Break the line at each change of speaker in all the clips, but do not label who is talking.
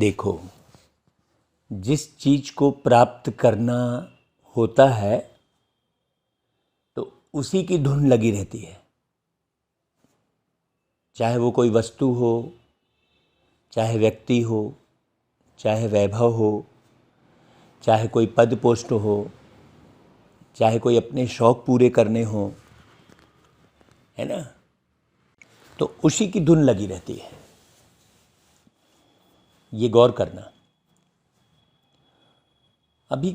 देखो, जिस चीज़ को प्राप्त करना होता है तो उसी की धुन लगी रहती है। चाहे वो कोई वस्तु हो, चाहे व्यक्ति हो, चाहे वैभव हो, चाहे कोई पद पोस्ट हो, चाहे कोई अपने शौक पूरे करने हो, है ना, तो उसी की धुन लगी रहती है। ये गौर करना। अभी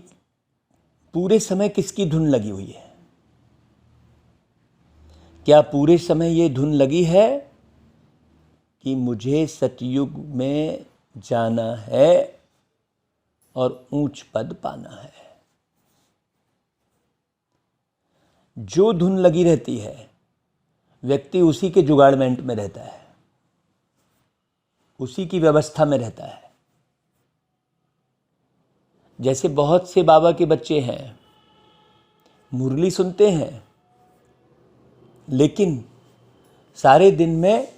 पूरे समय किसकी धुन लगी हुई है? क्या पूरे समय ये धुन लगी है कि मुझे सतयुग में जाना है और ऊंच पद पाना है? जो धुन लगी रहती है, व्यक्ति उसी के जुगाड़मेंट में रहता है, उसी की व्यवस्था में रहता है। जैसे बहुत से बाबा के बच्चे हैं, मुरली सुनते हैं, लेकिन सारे दिन में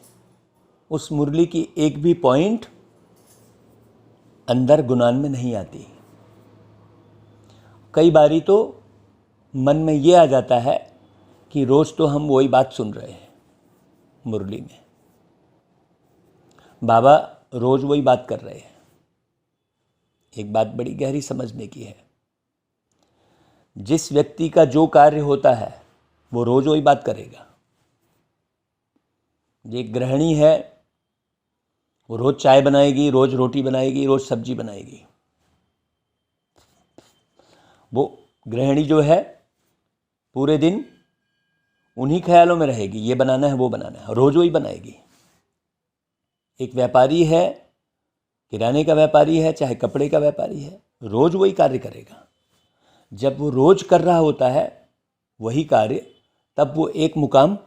उस मुरली की एक भी पॉइंट अंदर गुनान में नहीं आती। कई बारी तो मन में ये आ जाता है कि रोज़ तो हम वही बात सुन रहे हैं मुरली में, बाबा रोज़ वही बात कर रहे हैं। एक बात बड़ी गहरी समझने की है, जिस व्यक्ति का जो कार्य होता है वो रोज़ वही बात करेगा। एक गृहिणी है, वो रोज़ चाय बनाएगी, रोज़ रोटी बनाएगी, रोज़ सब्जी बनाएगी। वो गृहिणी जो है पूरे दिन उन्हीं ख्यालों में रहेगी, ये बनाना है, वो बनाना है, रोज़ वही बनाएगी। एक व्यापारी है, किराने का व्यापारी है, चाहे कपड़े का व्यापारी है, रोज़ वही कार्य करेगा। जब वो रोज़ कर रहा होता है वही कार्य, तब वो एक मुकाम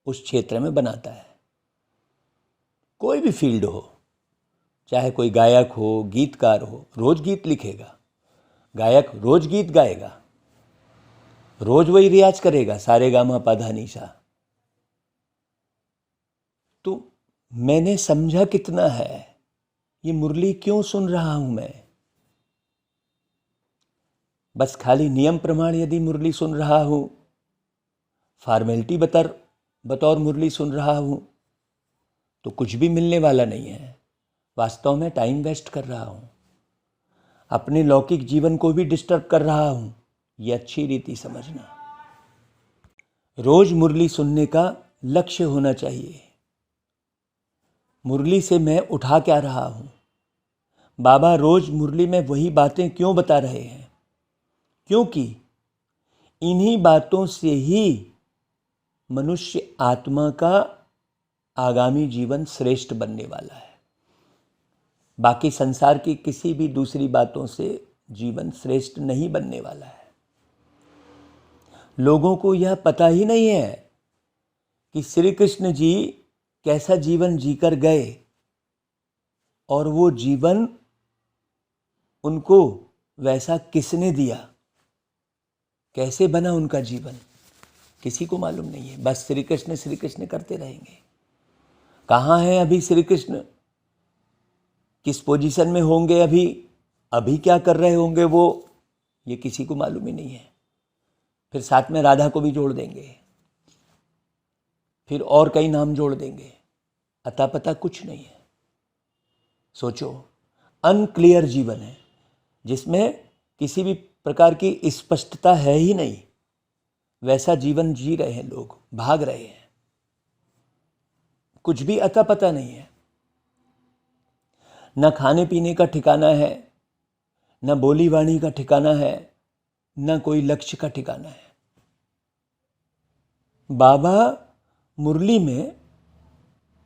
उस क्षेत्र में बनाता है। कोई भी फील्ड हो, चाहे कोई गायक हो, गीतकार हो, रोज़ गीत लिखेगा। गायक रोज़ गीत गाएगा, रोज़ वही रियाज करेगा, सारे गामा पाधा नीसा। तो मैंने समझा कितना है, ये मुरली क्यों सुन रहा हूं मैं? बस खाली नियम प्रमाण यदि मुरली सुन रहा हूं, फॉर्मेलिटी बतौर मुरली सुन रहा हूं, तो कुछ भी मिलने वाला नहीं है। वास्तव में टाइम वेस्ट कर रहा हूं, अपने लौकिक जीवन को भी डिस्टर्ब कर रहा हूं। ये अच्छी रीति समझना। रोज मुरली सुनने का लक्ष्य होना चाहिए। मुरली से मैं उठा क्या रहा हूं? बाबा रोज मुरली में वही बातें क्यों बता रहे हैं? क्योंकि इन्हीं बातों से ही मनुष्य आत्मा का आगामी जीवन श्रेष्ठ बनने वाला है। बाकी संसार की किसी भी दूसरी बातों से जीवन श्रेष्ठ नहीं बनने वाला है। लोगों को यह पता ही नहीं है कि श्री कृष्ण जी कैसा जीवन जीकर गए और वो जीवन उनको वैसा किसने दिया, कैसे बना उनका जीवन, किसी को मालूम नहीं है। बस श्री कृष्ण करते रहेंगे। कहाँ हैं अभी श्री कृष्ण? किस पोजीशन में होंगे अभी क्या कर रहे होंगे वो, ये किसी को मालूम ही नहीं है। फिर साथ में राधा को भी जोड़ देंगे, फिर और कई नाम जोड़ देंगे, अता पता कुछ नहीं है। सोचो, अनक्लियर जीवन है जिसमें किसी भी प्रकार की स्पष्टता है ही नहीं। वैसा जीवन जी रहे हैं लोग, भाग रहे हैं, कुछ भी अता पता नहीं है। न खाने पीने का ठिकाना है, न बोली वाणी का ठिकाना है, न कोई लक्ष्य का ठिकाना है। बाबा मुरली में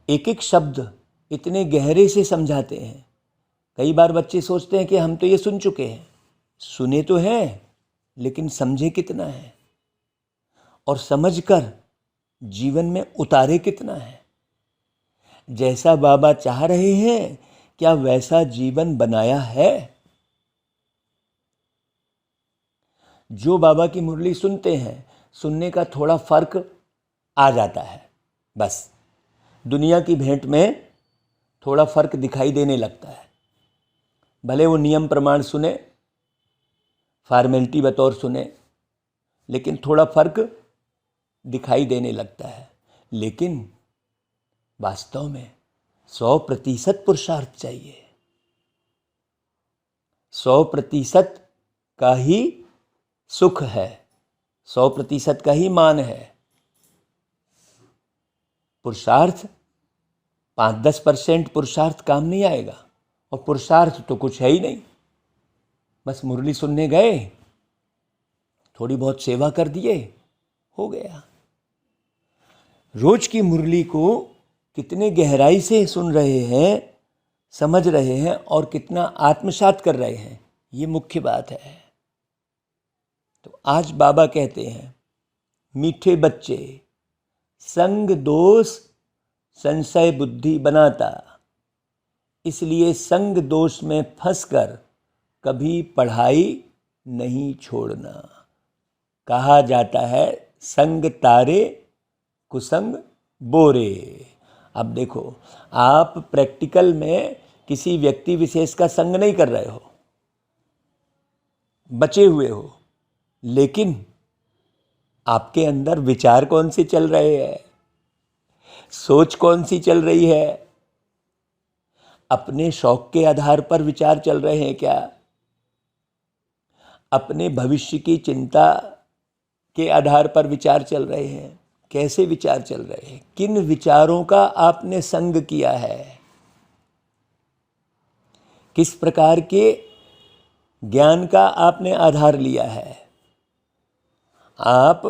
एक एक शब्द इतने गहरे से समझाते हैं। कई बार बच्चे सोचते हैं कि हम तो ये सुन चुके हैं। सुने तो हैं, लेकिन समझे कितना है और समझकर जीवन में उतारे कितना है? जैसा बाबा चाह रहे हैं, क्या वैसा जीवन बनाया है? जो बाबा की मुरली सुनते हैं, सुनने का थोड़ा फर्क आ जाता है, बस दुनिया की भेंट में थोड़ा फर्क दिखाई देने लगता है। भले वो नियम प्रमाण सुने, फॉर्मेलिटी बतौर सुने, लेकिन थोड़ा फर्क दिखाई देने लगता है। लेकिन वास्तव में 100% पुरुषार्थ चाहिए, 100% का ही सुख है, 100% का ही मान है। पुरुषार्थ 5-10% पुरुषार्थ काम नहीं आएगा, और पुरुषार्थ तो कुछ है ही नहीं। बस मुरली सुनने गए, थोड़ी बहुत सेवा कर दिए, हो गया। रोज की मुरली को कितने गहराई से सुन रहे हैं, समझ रहे हैं और कितना आत्मसात कर रहे हैं, ये मुख्य बात है। तो आज बाबा कहते हैं, मीठे बच्चे, संग दोष संशय बुद्धि बनाता, इसलिए संग दोष में फंसकर कभी पढ़ाई नहीं छोड़ना। कहा जाता है संग तारे कुसंग बोरे। अब देखो, आप प्रैक्टिकल में किसी व्यक्ति विशेष का संग नहीं कर रहे हो, बचे हुए हो, लेकिन आपके अंदर विचार कौन से चल रहे हैं, सोच कौन सी चल रही है? अपने शौक के आधार पर विचार चल रहे हैं क्या? अपने भविष्य की चिंता के आधार पर विचार चल रहे हैं? कैसे विचार चल रहे हैं? किन विचारों का आपने संग किया है? किस प्रकार के ज्ञान का आपने आधार लिया है? आप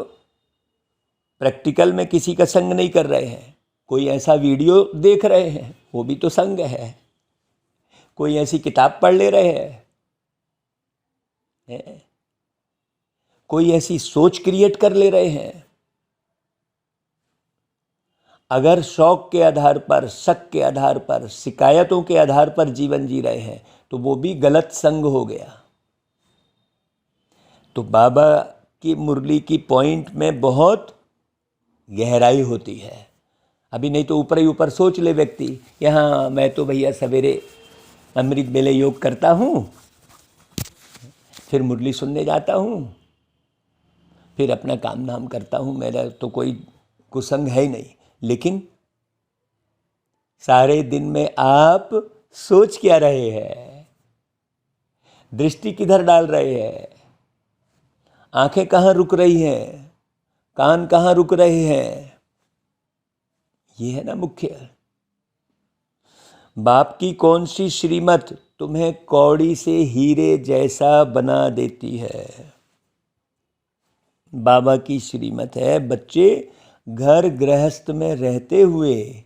प्रैक्टिकल में किसी का संग नहीं कर रहे हैं, कोई ऐसा वीडियो देख रहे हैं, वो भी तो संग है। कोई ऐसी किताब पढ़ ले रहे हैं, कोई ऐसी सोच क्रिएट कर ले रहे हैं। अगर शौक के आधार पर, शक के आधार पर, शिकायतों के आधार पर जीवन जी रहे हैं, तो वो भी गलत संग हो गया। तो बाबा की मुरली की पॉइंट में बहुत गहराई होती है। अभी नहीं तो ऊपर ही ऊपर सोच ले व्यक्ति, यहाँ मैं तो भैया सवेरे अमृत बेले योग करता हूँ, फिर मुरली सुनने जाता हूँ, फिर अपना काम धाम करता हूँ, मेरा तो कोई कुसंग है ही नहीं। लेकिन सारे दिन में आप सोच क्या रहे हैं? दृष्टि किधर डाल रहे हैं? आंखें कहाँ रुक रही हैं? कान कहाँ रुक रहे हैं? ये है ना मुख्य। बाप की कौन सी श्रीमत तुम्हें कौड़ी से हीरे जैसा बना देती है? बाबा की श्रीमत है, बच्चे घर गृहस्थ में रहते हुए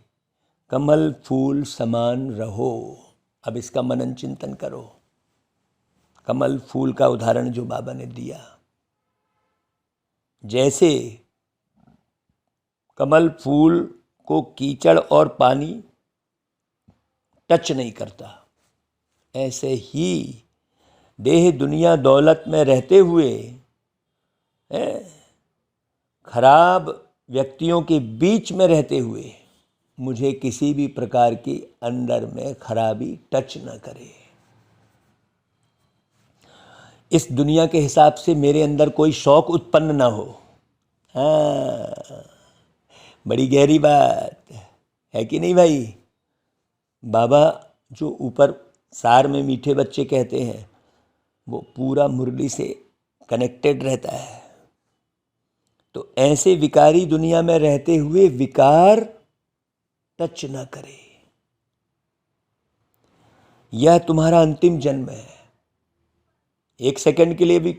कमल फूल समान रहो। अब इसका मनन चिंतन करो। कमल फूल का उदाहरण जो बाबा ने दिया, जैसे कमल फूल को कीचड़ और पानी टच नहीं करता, ऐसे ही देह दुनिया दौलत में रहते हुए खराब व्यक्तियों के बीच में रहते हुए मुझे किसी भी प्रकार की अंदर में खराबी टच न करे। इस दुनिया के हिसाब से मेरे अंदर कोई शौक उत्पन्न ना हो। हाँ, बड़ी गहरी बात है कि नहीं भाई? बाबा जो ऊपर सार में मीठे बच्चे कहते हैं, वो पूरा मुरली से कनेक्टेड रहता है। तो ऐसे विकारी दुनिया में रहते हुए विकार टच ना करे। यह तुम्हारा अंतिम जन्म है। एक सेकंड के लिए भी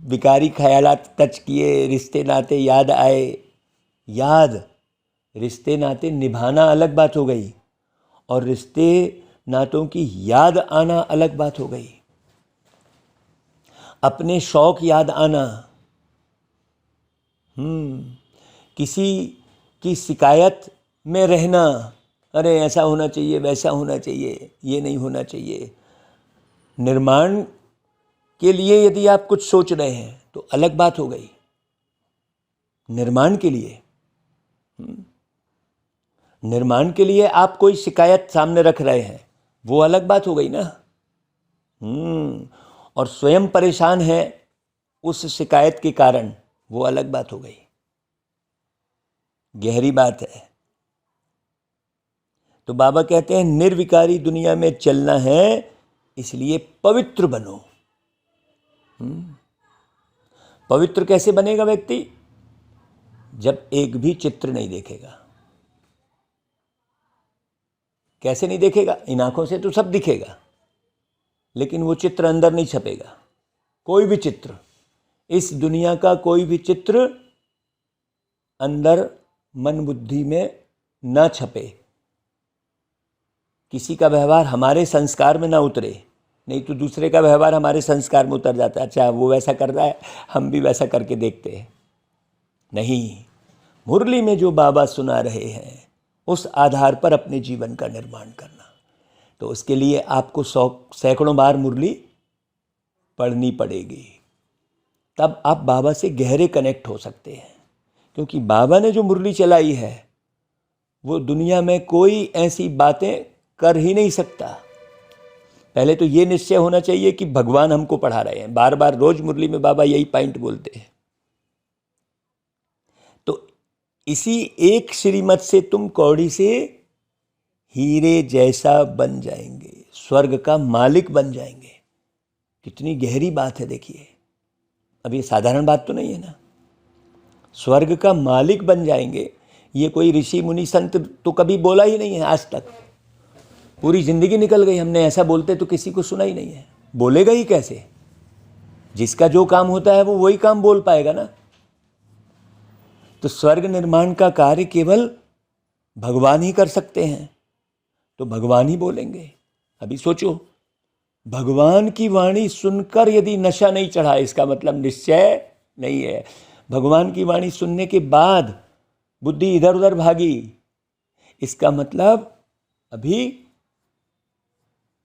विकारी ख्यालात टच किए, रिश्ते नाते याद आए, याद रिश्ते नाते निभाना अलग बात हो गई, और रिश्ते नातों की याद आना अलग बात हो गई। अपने शौक याद आना, किसी की शिकायत में रहना, अरे ऐसा होना चाहिए, वैसा होना चाहिए, ये नहीं होना चाहिए। निर्माण के लिए यदि आप कुछ सोच रहे हैं तो अलग बात हो गई। निर्माण के लिए, निर्माण के लिए आप कोई शिकायत सामने रख रहे हैं, वो अलग बात हो गई ना। और स्वयं परेशान है उस शिकायत के कारण, वो अलग बात हो गई, गहरी बात है। तो बाबा कहते हैं निर्विकारी दुनिया में चलना है, इसलिए पवित्र बनो। पवित्र कैसे बनेगा व्यक्ति? जब एक भी चित्र नहीं देखेगा। कैसे नहीं देखेगा? इन आंखों से तो सब दिखेगा, लेकिन वो चित्र अंदर नहीं छपेगा। कोई भी चित्र, इस दुनिया का कोई भी चित्र अंदर मन बुद्धि में ना छपे। किसी का व्यवहार हमारे संस्कार में ना उतरे, नहीं तो दूसरे का व्यवहार हमारे संस्कार में उतर जाता है। अच्छा, वो वैसा कर रहा है, हम भी वैसा करके देखते हैं। नहीं, मुरली में जो बाबा सुना रहे हैं उस आधार पर अपने जीवन का निर्माण करना। तो उसके लिए आपको सैकड़ों बार मुरली पढ़नी पड़ेगी, तब आप बाबा से गहरे कनेक्ट हो सकते हैं। क्योंकि बाबा ने जो मुरली चलाई है वो दुनिया में कोई ऐसी बातें कर ही नहीं सकता। पहले तो ये निश्चय होना चाहिए कि भगवान हमको पढ़ा रहे हैं। बार बार रोज मुरली में बाबा यही पॉइंट बोलते हैं। तो इसी एक श्रीमत से तुम कौड़ी से हीरे जैसा बन जाएंगे, स्वर्ग का मालिक बन जाएंगे। कितनी गहरी बात है देखिए। अब ये साधारण बात तो नहीं है ना। स्वर्ग का मालिक बन जाएंगे, ये कोई ऋषि मुनि संत तो कभी बोला ही नहीं है आज तक। पूरी जिंदगी निकल गई, हमने ऐसा बोलते तो किसी को सुना ही नहीं है। बोलेगा ही कैसे? जिसका जो काम होता है वो वही काम बोल पाएगा ना। तो स्वर्ग निर्माण का कार्य केवल भगवान ही कर सकते हैं, तो भगवान ही बोलेंगे। अभी सोचो, भगवान की वाणी सुनकर यदि नशा नहीं चढ़ा, इसका मतलब निश्चय नहीं है। भगवान की वाणी सुनने के बाद बुद्धि इधर उधर भागी, इसका मतलब अभी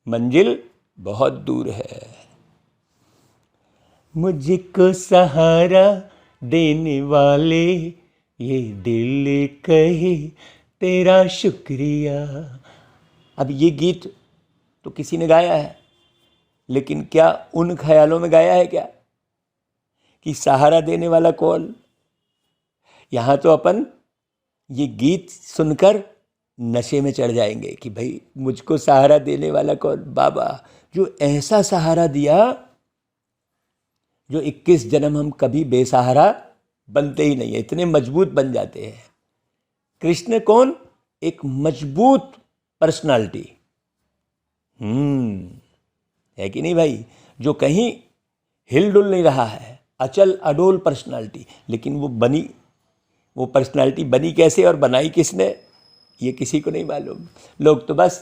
मंजिल बहुत दूर है। मुझको सहारा देने वाले ये दिल कहे तेरा शुक्रिया। अब ये गीत तो किसी ने गाया है, लेकिन क्या उन ख्यालों में गाया है क्या कि सहारा देने वाला कौन? यहाँ तो अपन ये गीत सुनकर नशे में चढ़ जाएंगे कि भाई मुझको सहारा देने वाला कौन? बाबा, जो ऐसा सहारा दिया जो 21 जन्म हम कभी बेसहारा बनते ही नहीं है, इतने मजबूत बन जाते हैं। कृष्ण कौन? एक मजबूत पर्सनालिटी है कि नहीं भाई? जो कहीं हिल डुल नहीं रहा है, अचल अडोल पर्सनालिटी। लेकिन वो पर्सनालिटी बनी कैसे और बनाई किसने, ये किसी को नहीं मालूम। लोग तो बस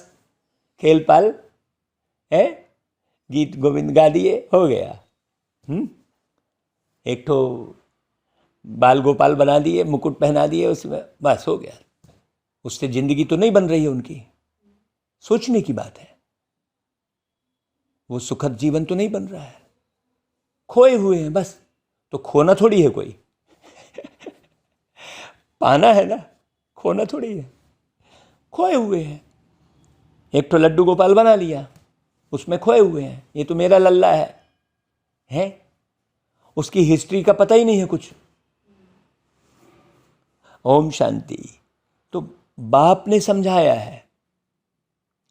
खेल पाल है, गीत गोविंद गा दिए, हो गया। एक ठो बाल गोपाल बना दिए, मुकुट पहना दिए उसमें, बस हो गया। उससे जिंदगी तो नहीं बन रही है उनकी। सोचने की बात है, वो सुखद जीवन तो नहीं बन रहा है। खोए हुए हैं बस। तो खोना थोड़ी है कोई पाना है ना, खोना थोड़ी है। खोए हुए हैं। एक तो लड्डू गोपाल बना लिया, उसमें खोए हुए हैं, ये तो मेरा लल्ला है? उसकी हिस्ट्री का पता ही नहीं है कुछ। ओम शांति। तो बाप ने समझाया है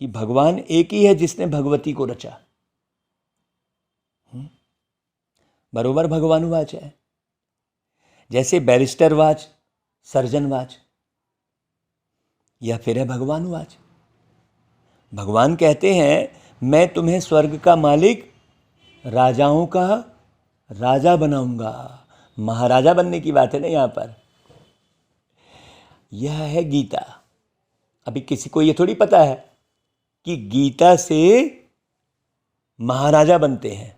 कि भगवान एक ही है जिसने भगवती को रचा। बरोबर भगवानुवाच है। जैसे बैरिस्टर वाच, सर्जन वाच, यह फिर है भगवानुवाच। भगवान कहते हैं मैं तुम्हें स्वर्ग का मालिक, राजाओं का राजा बनाऊंगा। महाराजा बनने की बात है ना यहाँ पर। यह है गीता। अभी किसी को ये थोड़ी पता है कि गीता से महाराजा बनते हैं,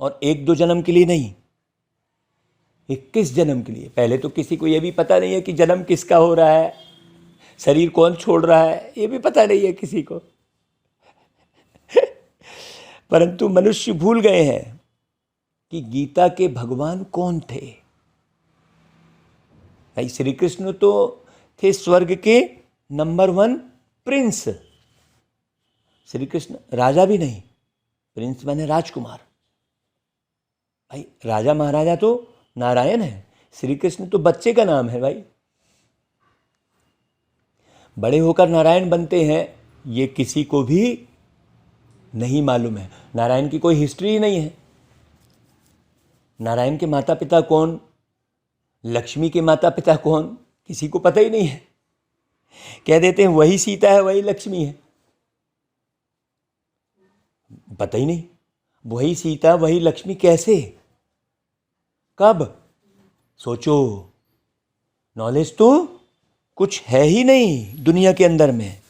और 1-2 जन्म के लिए नहीं, 21 जन्म के लिए। पहले तो किसी को यह भी पता नहीं है कि जन्म किसका हो रहा है, शरीर कौन छोड़ रहा है, ये भी पता नहीं है किसी को परंतु मनुष्य भूल गए हैं कि गीता के भगवान कौन थे। भाई श्री कृष्ण तो थे स्वर्ग के नंबर 1 प्रिंस। श्री कृष्ण राजा भी नहीं, प्रिंस माने राजकुमार। भाई राजा महाराजा तो नारायण है, श्री कृष्ण तो बच्चे का नाम है भाई। बड़े होकर नारायण बनते हैं ये किसी को भी नहीं मालूम है। नारायण की कोई हिस्ट्री ही नहीं है। नारायण के माता पिता कौन, लक्ष्मी के माता पिता कौन, किसी को पता ही नहीं है। कह देते हैं वही सीता है वही लक्ष्मी है, पता ही नहीं। वही सीता वही लक्ष्मी कैसे, कब, सोचो। नॉलेज तो कुछ है ही नहीं दुनिया के अंदर में।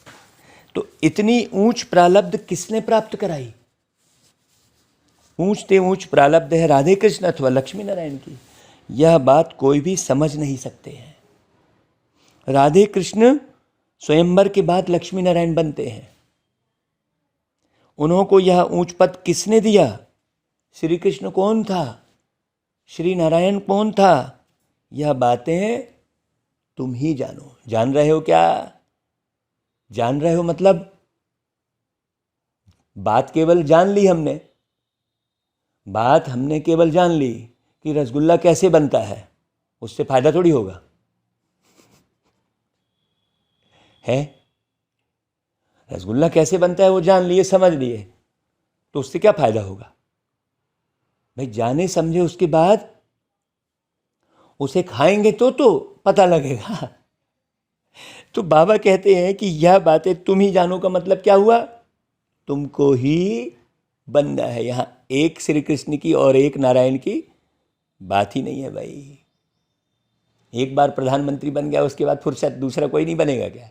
तो इतनी ऊंच प्रारब्ध किसने प्राप्त कराई? ऊंचते ऊंच प्रारब्ध है राधे कृष्ण अथवा लक्ष्मी नारायण की। यह बात कोई भी समझ नहीं सकते हैं। राधे कृष्ण स्वयंवर के बाद लक्ष्मी नारायण बनते हैं। उन्हों को यह ऊंच पद किसने दिया? श्री कृष्ण कौन था, श्री नारायण कौन था? यह बातें तुम ही जानो। जान रहे हो क्या? जान रहे हो मतलब बात केवल जान ली हमने, बात हमने केवल जान ली कि रसगुल्ला कैसे बनता है, उससे फायदा थोड़ी होगा है। रसगुल्ला कैसे बनता है वो जान लिए, समझ लिए, तो उससे क्या फायदा होगा भाई? जाने समझे उसके बाद उसे खाएंगे तो पता लगेगा। तो बाबा कहते हैं कि यह बातें तुम ही जानो का मतलब क्या हुआ? तुमको ही बनना है। यहां एक श्री कृष्ण की और एक नारायण की बात ही नहीं है भाई। एक बार प्रधानमंत्री बन गया उसके बाद फुर्सत, दूसरा कोई नहीं बनेगा क्या?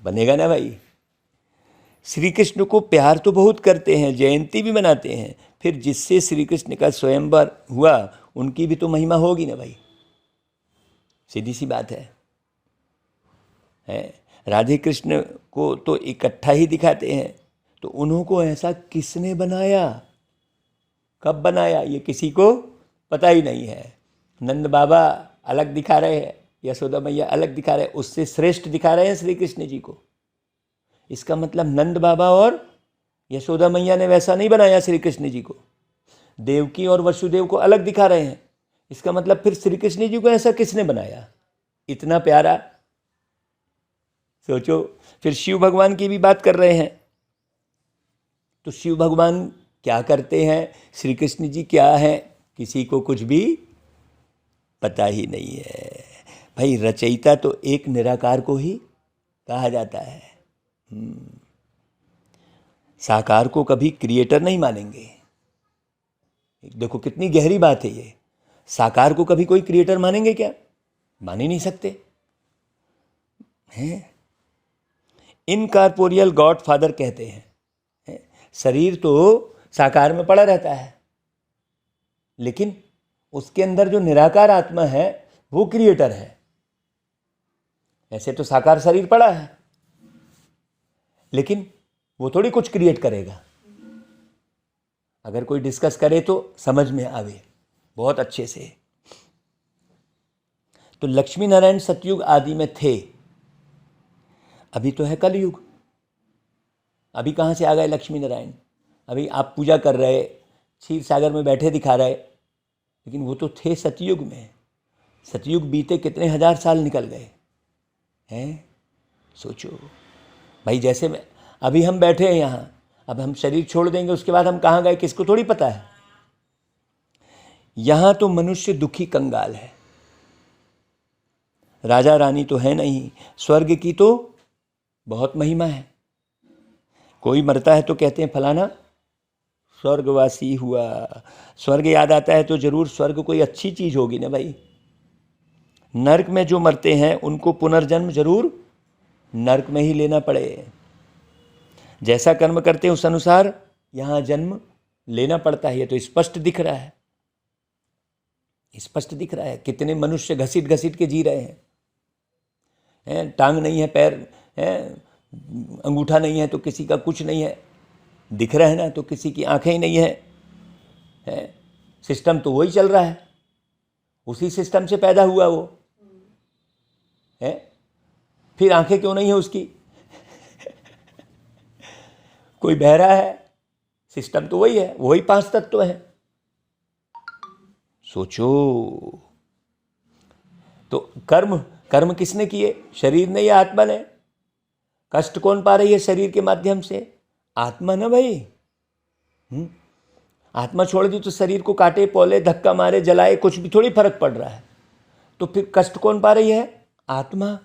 बनेगा ना भाई। श्री कृष्ण को प्यार तो बहुत करते हैं, जयंती भी मनाते हैं, फिर जिससे श्री कृष्ण का स्वयंवर हुआ उनकी भी तो महिमा होगी ना भाई। सीधी सी बात है। राधे कृष्ण को तो इकट्ठा ही दिखाते हैं, तो उन्हों को ऐसा किसने बनाया, कब बनाया, ये किसी को पता ही नहीं है। नंद बाबा अलग दिखा रहे हैं, यशोदा मैया अलग दिखा रहे हैं, उससे श्रेष्ठ दिखा रहे हैं श्री कृष्ण जी को। इसका मतलब नंद बाबा और यशोदा मैया ने वैसा नहीं बनाया श्री कृष्ण जी को। देवकी और वसुदेव को अलग दिखा रहे हैं, इसका मतलब फिर श्री कृष्ण जी को ऐसा किसने बनाया, इतना प्यारा? सोचो। फिर शिव भगवान की भी बात कर रहे हैं, तो शिव भगवान क्या करते हैं, श्री कृष्ण जी क्या है, किसी को कुछ भी पता ही नहीं है भाई। रचयिता तो एक निराकार को ही कहा जाता है। साकार को कभी क्रिएटर नहीं मानेंगे। देखो कितनी गहरी बात है ये। साकार को कभी कोई क्रिएटर मानेंगे क्या? मान ही नहीं सकते हैं। इनकॉर्पोरियल गॉड फादर कहते हैं। शरीर तो साकार में पड़ा रहता है, लेकिन उसके अंदर जो निराकार आत्मा है वो क्रिएटर है। ऐसे तो साकार शरीर पड़ा है, लेकिन वो थोड़ी कुछ क्रिएट करेगा। अगर कोई डिस्कस करे तो समझ में आवे बहुत अच्छे से। तो लक्ष्मी नारायण सतयुग आदि में थे, अभी तो है कलयुग। अभी कहाँ से आ गए लक्ष्मी नारायण? अभी आप पूजा कर रहे, क्षीर सागर में बैठे दिखा रहे, लेकिन वो तो थे सतयुग में। सतयुग बीते कितने हजार साल निकल गए हैं, सोचो भाई। जैसे में अभी हम बैठे हैं यहाँ, अब हम शरीर छोड़ देंगे, उसके बाद हम कहाँ गए किसको थोड़ी पता है। यहाँ तो मनुष्य दुखी कंगाल है, राजा रानी तो है नहीं। स्वर्ग की तो बहुत महिमा है। कोई मरता है तो कहते हैं फलाना स्वर्गवासी हुआ। स्वर्ग याद आता है तो जरूर स्वर्ग कोई अच्छी चीज होगी ना भाई। नरक में जो मरते हैं उनको पुनर्जन्म जरूर नरक में ही लेना पड़े। जैसा कर्म करते हैं उस अनुसार यहाँ जन्म लेना पड़ता है। ये तो स्पष्ट दिख रहा है, स्पष्ट दिख रहा है। कितने मनुष्य घसीट घसीट के जी रहे हैं। टांग नहीं है, पैर है, अंगूठा नहीं है तो किसी का कुछ नहीं है, दिख रहा है ना, तो किसी की आंखें ही नहीं है। सिस्टम तो वही चल रहा है, उसी सिस्टम से पैदा हुआ वो है। फिर आंखें क्यों नहीं है उसकी? कोई बहरा है, सिस्टम तो वही है, वही 5 तत्व है। सोचो, तो कर्म किसने किए? शरीर ने या आत्मा ने? कष्ट कौन पा रही है शरीर के माध्यम से? आत्मा ना भाई। आत्मा छोड़ दी तो शरीर को काटे, पौले, धक्का मारे, जलाए, कुछ भी थोड़ी फर्क पड़ रहा है। तो फिर कष्ट कौन पा रही है? आत्मा।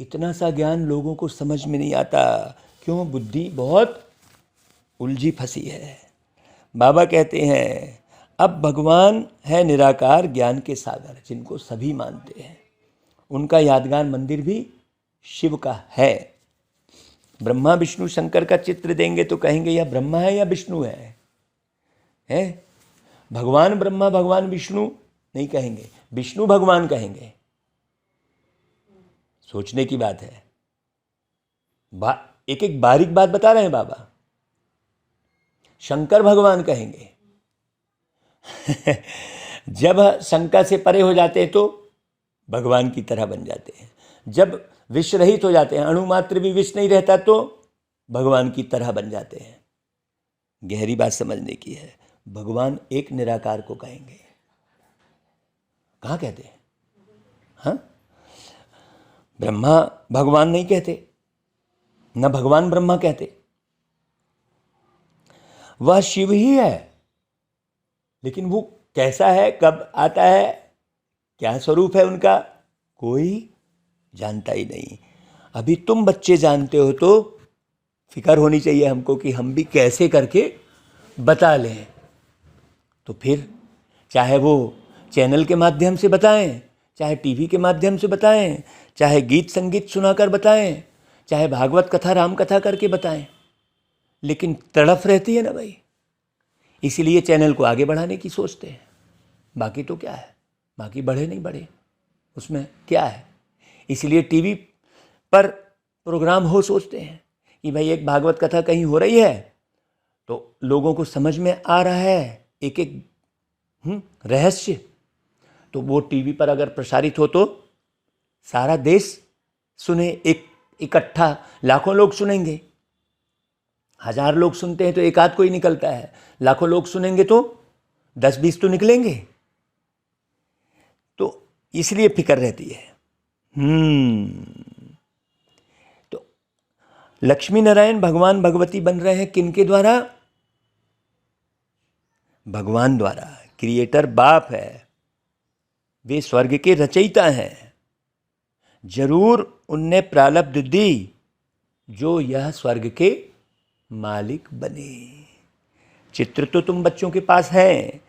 इतना सा ज्ञान लोगों को समझ में नहीं आता। क्यों? बुद्धि बहुत उलझी फंसी है। बाबा कहते हैं अब भगवान है निराकार ज्ञान के सागर, जिनको सभी मानते हैं। उनका यादगार मंदिर भी शिव का है। ब्रह्मा विष्णु शंकर का चित्र देंगे तो कहेंगे यह ब्रह्मा है या विष्णु है? भगवान ब्रह्मा भगवान विष्णु नहीं कहेंगे, विष्णु भगवान कहेंगे। सोचने की बात है। एक एक बारीक बात बता रहे हैं बाबा। शंकर भगवान कहेंगे। जब शंका से परे हो जाते हैं तो भगवान की तरह बन जाते हैं। जब विष रहित हो जाते हैं, अणु मात्र भी विष नहीं रहता, तो भगवान की तरह बन जाते हैं। गहरी बात समझने की है। भगवान एक निराकार को कहेंगे। कहाँ कहते हैं? हाँ, ब्रह्मा भगवान नहीं कहते, न भगवान ब्रह्मा कहते। वह शिव ही है, लेकिन वो कैसा है, कब आता है, क्या स्वरूप है उनका, कोई जानता ही नहीं। अभी तुम बच्चे जानते हो तो फिक्र होनी चाहिए हमको कि हम भी कैसे करके बता लें। तो फिर चाहे वो चैनल के माध्यम से बताएं, चाहे टीवी के माध्यम से बताएं, चाहे गीत संगीत सुनाकर बताएं, चाहे भागवत कथा राम कथा करके बताएं, लेकिन तड़फ रहती है ना भाई। इसीलिए चैनल को आगे बढ़ाने की सोचते हैं। बाकी तो क्या है, बाकी बढ़े नहीं बढ़े उसमें क्या है। इसलिए टीवी पर प्रोग्राम हो सोचते हैं कि भाई एक भागवत कथा कहीं हो रही है तो लोगों को समझ में आ रहा है एक एक रहस्य, तो वो टीवी पर अगर प्रसारित हो तो सारा देश सुने, एक इकट्ठा लाखों लोग सुनेंगे। 1000 लोग सुनते हैं तो एक आध कोई निकलता है, लाखों लोग सुनेंगे तो 10-20 तो निकलेंगे। तो इसलिए फिक्र रहती है। तो लक्ष्मी नारायण भगवान भगवती बन रहे हैं किनके द्वारा? भगवान द्वारा। क्रिएटर बाप है, वे स्वर्ग के रचयिता हैं। जरूर उनने प्रारब्ध दी जो यह स्वर्ग के मालिक बने। चित्र तो तुम बच्चों के पास है।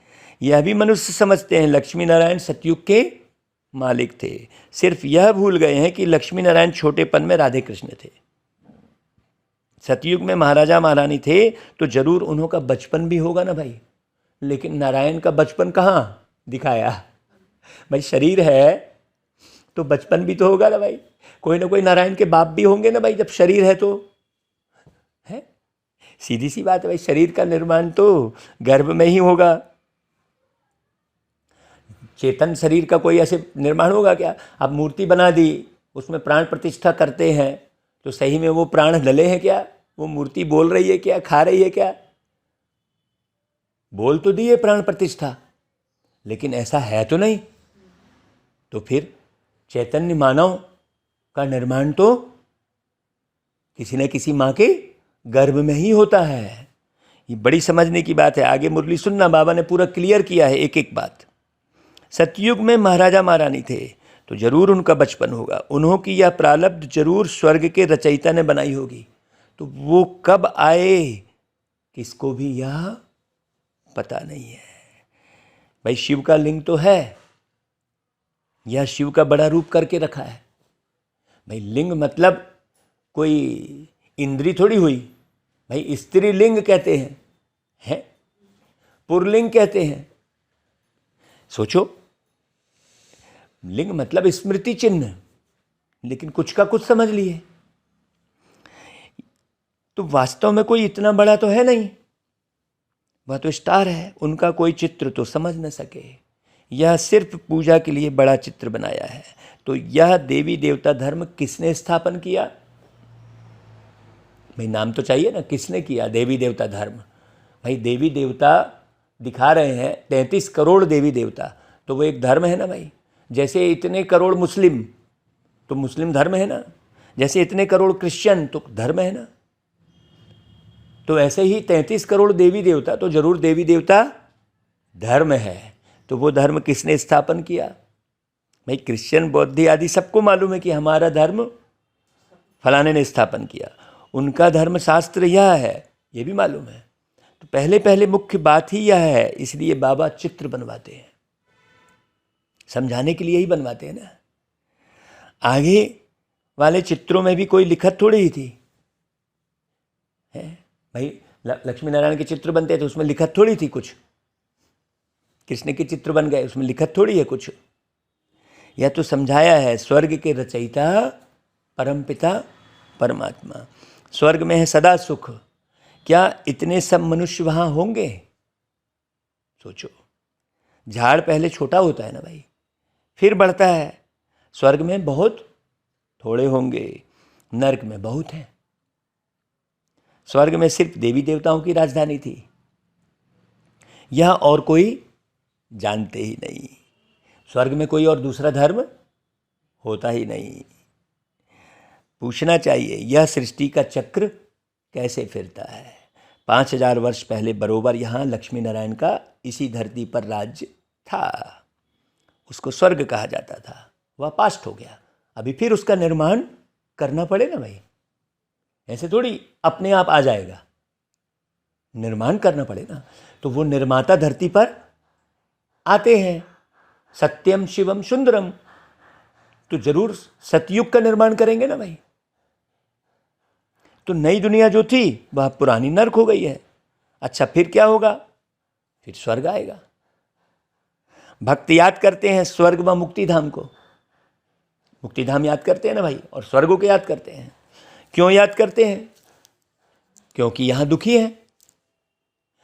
यह भी मनुष्य समझते हैं लक्ष्मी नारायण सतयुग के मालिक थे। सिर्फ यह भूल गए हैं कि लक्ष्मी नारायण छोटेपन में राधे कृष्ण थे। सतयुग में महाराजा महारानी थे तो जरूर उन्हों का बचपन भी होगा ना भाई। लेकिन नारायण का बचपन कहाँ दिखाया भाई? शरीर है तो बचपन भी तो होगा ना भाई। कोई ना कोई नारायण के बाप भी होंगे ना भाई, जब शरीर है तो। है सीधी सी बात है भाई, शरीर का निर्माण तो गर्भ में ही होगा। चेतन शरीर का कोई ऐसे निर्माण होगा क्या? आप मूर्ति बना दी, उसमें प्राण प्रतिष्ठा करते हैं तो सही में वो प्राण डले हैं क्या? वो मूर्ति बोल रही है क्या? खा रही है क्या? बोल तो दिए प्राण प्रतिष्ठा, लेकिन ऐसा है तो नहीं। तो फिर चैतन्य मानव का निर्माण तो किसी न किसी माँ के गर्भ में ही होता है। ये बड़ी समझने की बात है। आगे मुरली सुनना, बाबा ने पूरा क्लियर किया है एक एक बात। सतयुग में महाराजा महारानी थे तो जरूर उनका बचपन होगा। उन्हों की यह प्रारब्ध जरूर स्वर्ग के रचयिता ने बनाई होगी। तो वो कब आए किसको भी यह पता नहीं है भाई। शिव का लिंग तो है, यह शिव का बड़ा रूप करके रखा है भाई। लिंग मतलब कोई इंद्री थोड़ी हुई भाई। स्त्री लिंग कहते हैं, पुरलिंग कहते हैं। सोचो, लिंग मतलब स्मृति चिन्ह, लेकिन कुछ का कुछ समझ लिए। तो वास्तव में कोई इतना बड़ा तो है नहीं, वह तो स्टार है। उनका कोई चित्र तो समझ न सके। यह सिर्फ पूजा के लिए बड़ा चित्र बनाया है। तो यह देवी देवता धर्म किसने स्थापन किया? भाई नाम तो चाहिए ना, किसने किया देवी देवता धर्म? भाई देवी देवता दिखा रहे हैं 33 करोड़ देवी देवता, तो वो एक धर्म है ना भाई। जैसे इतने करोड़ मुस्लिम, तो मुस्लिम धर्म है ना। जैसे इतने करोड़ क्रिश्चियन, तो धर्म है ना। तो ऐसे ही 33 करोड़ देवी देवता, तो जरूर देवी देवता धर्म है। तो वो धर्म किसने स्थापन किया? भाई क्रिश्चियन, बौद्ध आदि सबको मालूम है कि हमारा धर्म फलाने ने स्थापन किया, उनका धर्म शास्त्र यह है, ये भी मालूम है। तो पहले पहले मुख्य बात ही यह है, इसलिए बाबा चित्र बनवाते हैं, समझाने के लिए ही बनवाते हैं ना। आगे वाले चित्रों में भी कोई लिखत थोड़ी ही थी है भाई। लक्ष्मी नारायण के चित्र बनते थे, उसमें लिखत थोड़ी थी कुछ। कृष्ण के चित्र बन गए, उसमें लिखत थोड़ी है कुछ। यह तो समझाया है स्वर्ग के रचयिता परमपिता परमात्मा, स्वर्ग में है सदा सुख। क्या इतने सब मनुष्य वहाँ होंगे? सोचो, झाड़ पहले छोटा होता है ना भाई, फिर बढ़ता है। स्वर्ग में बहुत थोड़े होंगे, नरक में बहुत हैं। स्वर्ग में सिर्फ देवी देवताओं की राजधानी थी, यह और कोई जानते ही नहीं। स्वर्ग में कोई और दूसरा धर्म होता ही नहीं। पूछना चाहिए यह सृष्टि का चक्र कैसे फिरता है। 5000 वर्ष पहले बरोबर यहाँ लक्ष्मी नारायण का इसी धरती पर राज्य था, उसको स्वर्ग कहा जाता था। वह पास्ट हो गया, अभी फिर उसका निर्माण करना पड़ेगा भाई। ऐसे थोड़ी अपने आप आ जाएगा, निर्माण करना पड़ेगा। तो वो निर्माता धरती पर आते हैं, सत्यम शिवम सुंदरम, तो जरूर सतयुग का निर्माण करेंगे ना भाई। तो नई दुनिया जो थी वह पुरानी नरक हो गई है। अच्छा, फिर क्या होगा? फिर स्वर्ग आएगा। भक्त याद करते हैं स्वर्ग व मुक्ति धाम को, मुक्ति धाम याद करते हैं ना भाई, और स्वर्ग को याद करते हैं। क्यों याद करते हैं? क्योंकि यहां दुखी हैं।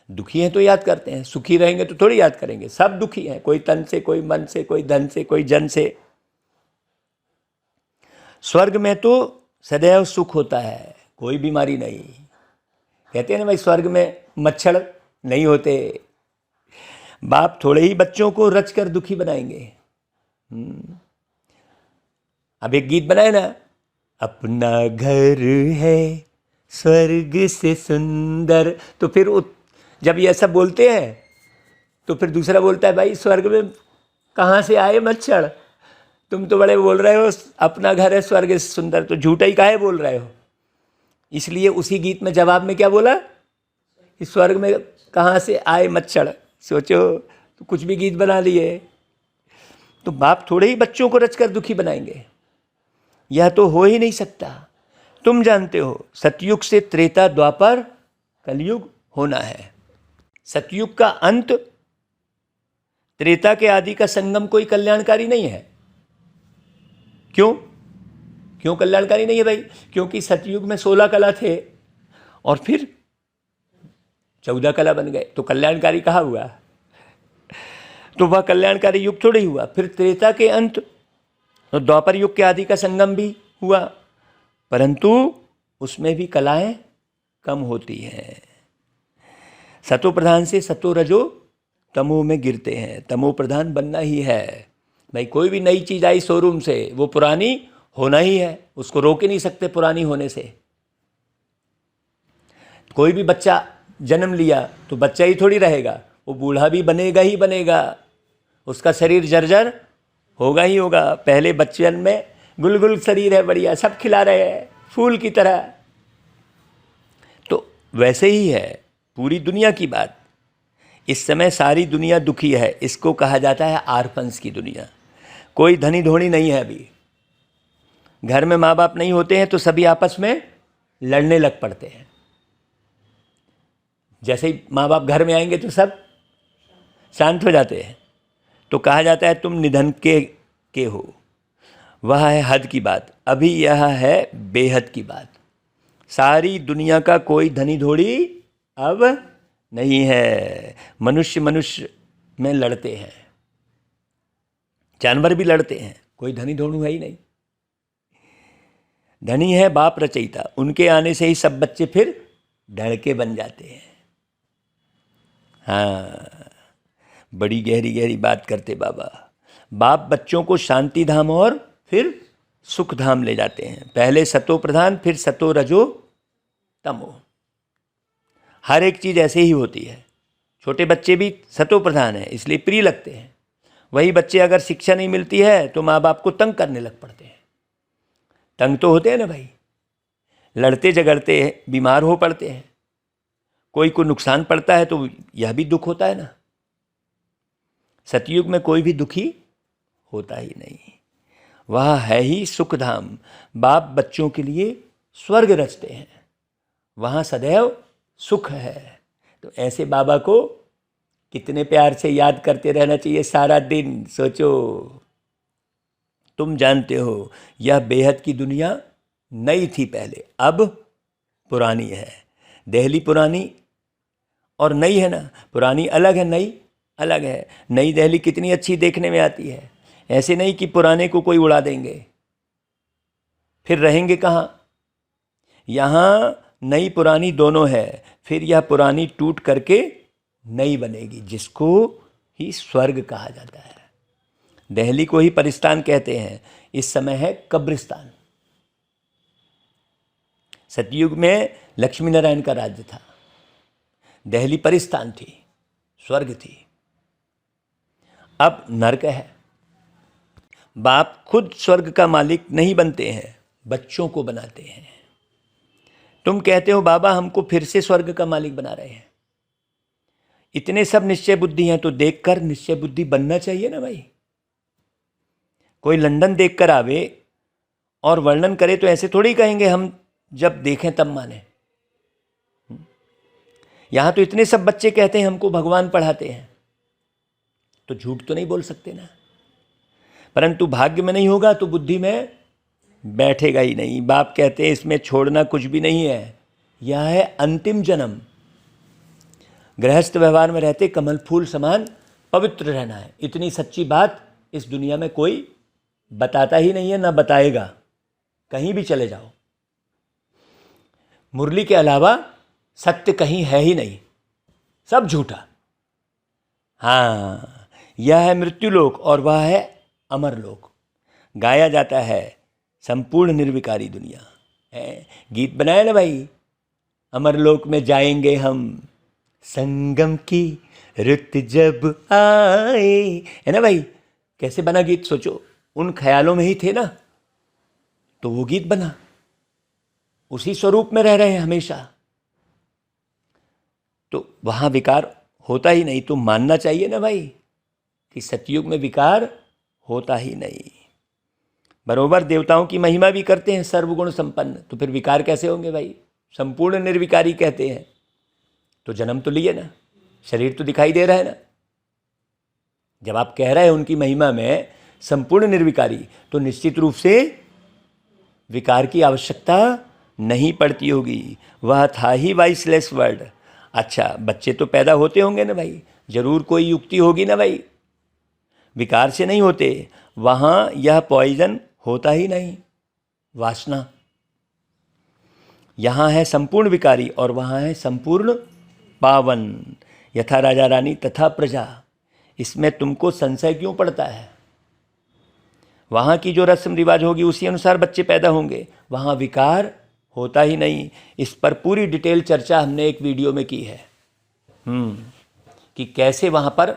दुखी हैं तो याद करते हैं, सुखी रहेंगे तो थोड़ी याद करेंगे। सब दुखी हैं, कोई तन से, कोई मन से, कोई धन से, कोई जन से। स्वर्ग में तो सदैव सुख होता है, कोई बीमारी नहीं। कहते हैं ना भाई, स्वर्ग में मच्छर नहीं होते। बाप थोड़े ही बच्चों को रच कर दुखी बनाएंगे। अब एक गीत बनाए ना, अपना घर है स्वर्ग से सुंदर, तो फिर जब ये सब बोलते हैं तो फिर दूसरा बोलता है भाई स्वर्ग में कहाँ से आए मच्छर, तुम तो बड़े बोल रहे हो अपना घर है स्वर्ग से सुंदर, तो झूठा ही काहे बोल रहे हो। इसलिए उसी गीत में जवाब में क्या बोला कि स्वर्ग में कहाँ से आए मच्छर। सोचो, तो कुछ भी गीत बना लिए। तो बाप थोड़े ही बच्चों को रचकर दुखी बनाएंगे, यह तो हो ही नहीं सकता। तुम जानते हो सतयुग से त्रेता द्वापर कलयुग होना है। सतयुग का अंत त्रेता के आदि का संगम कोई कल्याणकारी नहीं है। क्यों कल्याणकारी नहीं है भाई? क्योंकि सतयुग में 16 कला थे और फिर 14 कला बन गए, तो कल्याणकारी कहाँ हुआ? तो वह कल्याणकारी युग थोड़ी हुआ। फिर त्रेता के अंत तो द्वापर युग के आदि का संगम भी हुआ, परंतु उसमें भी कलाएं कम होती हैं। सतो प्रधान से सतो रजो तमो में गिरते हैं। तमो प्रधान बनना ही है भाई। कोई भी नई चीज आई शोरूम से, वो पुरानी होना ही है, उसको रोक ही नहीं सकते पुरानी होने से। कोई भी बच्चा जन्म लिया तो बच्चा ही थोड़ी रहेगा, वो बूढ़ा भी बनेगा ही बनेगा, उसका शरीर जर्जर होगा ही होगा। पहले बच्चन में गुलगुल शरीर है, बढ़िया, सब खिला रहे हैं फूल की तरह। तो वैसे ही है पूरी दुनिया की बात। इस समय सारी दुनिया दुखी है, इसको कहा जाता है आर्फन्स की दुनिया। कोई धनी धोनी नहीं है अभी। घर में माँ बाप नहीं होते हैं तो सभी आपस में लड़ने लग पड़ते हैं। जैसे ही माँ बाप घर में आएंगे तो सब शांत हो जाते हैं। तो कहा जाता है तुम निधन के हो। वह है हद की बात, अभी यह है बेहद की बात। सारी दुनिया का कोई धनी धोड़ी अब नहीं है। मनुष्य में लड़ते हैं, जानवर भी लड़ते हैं, कोई धनी धोड़ू है ही नहीं। धनी है बाप रचयिता, उनके आने से ही सब बच्चे फिर ढड़के बन जाते हैं। हाँ, बड़ी गहरी गहरी बात करते बाबा। बाप बच्चों को शांति धाम और फिर सुख धाम ले जाते हैं। पहले सतो प्रधान, फिर सतो रजो तमो। हर एक चीज़ ऐसे ही होती है। छोटे बच्चे भी सतो प्रधान है, इसलिए प्रिय लगते हैं। वही बच्चे अगर शिक्षा नहीं मिलती है तो माँ बाप को तंग करने लग पड़ते हैं। तंग तो होते हैं ना भाई, लड़ते झगड़ते बीमार हो पड़ते हैं, कोई को नुकसान पड़ता है तो यह भी दुख होता है ना। सतयुग में कोई भी दुखी होता ही नहीं, वह है ही सुखधाम। बाप बच्चों के लिए स्वर्ग रचते हैं, वहाँ सदैव सुख है। तो ऐसे बाबा को कितने प्यार से याद करते रहना चाहिए सारा दिन। सोचो, तुम जानते हो यह बेहद की दुनिया नई थी पहले, अब पुरानी है। दिल्ली पुरानी और नई है ना, पुरानी अलग है, नई अलग है। नई दिल्ली कितनी अच्छी देखने में आती है, ऐसे नहीं कि पुराने को कोई उड़ा देंगे, फिर रहेंगे कहाँ। यहाँ नई पुरानी दोनों है, फिर यह पुरानी टूट करके नई बनेगी, जिसको ही स्वर्ग कहा जाता है। दिल्ली को ही परिस्तान कहते हैं, इस समय है कब्रिस्तान। सतयुग में लक्ष्मी नारायण का राज्य था, दिल्ली परिस्तान थी, स्वर्ग थी। अब नरक है। बाप खुद स्वर्ग का मालिक नहीं बनते हैं, बच्चों को बनाते हैं। तुम कहते हो बाबा हमको फिर से स्वर्ग का मालिक बना रहे हैं। इतने सब निश्चय बुद्धि हैं तो देखकर निश्चय बुद्धि बनना चाहिए ना भाई। कोई लंदन देखकर आवे और वर्णन करे तो ऐसे थोड़ी कहेंगे हम जब देखें तब माने। यहां तो इतने सब बच्चे कहते हैं हमको भगवान पढ़ाते हैं, तो झूठ तो नहीं बोल सकते ना। परंतु भाग्य में नहीं होगा तो बुद्धि में बैठेगा ही नहीं। बाप कहते हैं इसमें छोड़ना कुछ भी नहीं है, यह है अंतिम जन्म। गृहस्थ व्यवहार में रहते कमल फूल समान पवित्र रहना है। इतनी सच्ची बात इस दुनिया में कोई बताता ही नहीं है, ना बताएगा। कहीं भी चले जाओ, मुरली के अलावा सत्य कहीं है ही नहीं, सब झूठा। हाँ, यह है मृत्युलोक और वह है अमरलोक। गाया जाता है संपूर्ण निर्विकारी दुनिया है। गीत बनाया ना भाई, अमरलोक में जाएंगे हम संगम की रुत जब आए, है ना भाई। कैसे बना गीत, सोचो। उन ख्यालों में ही थे ना, तो वो गीत बना। उसी स्वरूप में रह रहे हैं हमेशा, तो वहां विकार होता ही नहीं। तो मानना चाहिए ना भाई कि सतयुग में विकार होता ही नहीं। बरोबर देवताओं की महिमा भी करते हैं सर्वगुण संपन्न, तो फिर विकार कैसे होंगे भाई। संपूर्ण निर्विकारी कहते हैं, तो जन्म तो लिए ना, शरीर तो दिखाई दे रहा है ना। जब आप कह रहे हैं उनकी महिमा में संपूर्ण निर्विकारी, तो निश्चित रूप से विकार की आवश्यकता नहीं पड़ती होगी। वह था ही वाइसलेस वर्ड। अच्छा, बच्चे तो पैदा होते होंगे ना भाई, जरूर कोई युक्ति होगी ना भाई। विकार से नहीं होते, वहाँ यह पॉइजन होता ही नहीं, वासना। यहाँ है संपूर्ण विकारी और वहाँ है संपूर्ण पावन। यथा राजा रानी तथा प्रजा, इसमें तुमको संशय क्यों पड़ता है। वहाँ की जो रस्म रिवाज होगी उसी अनुसार बच्चे पैदा होंगे, वहाँ विकार होता ही नहीं। इस पर पूरी डिटेल चर्चा हमने एक वीडियो में की है कि कैसे वहाँ पर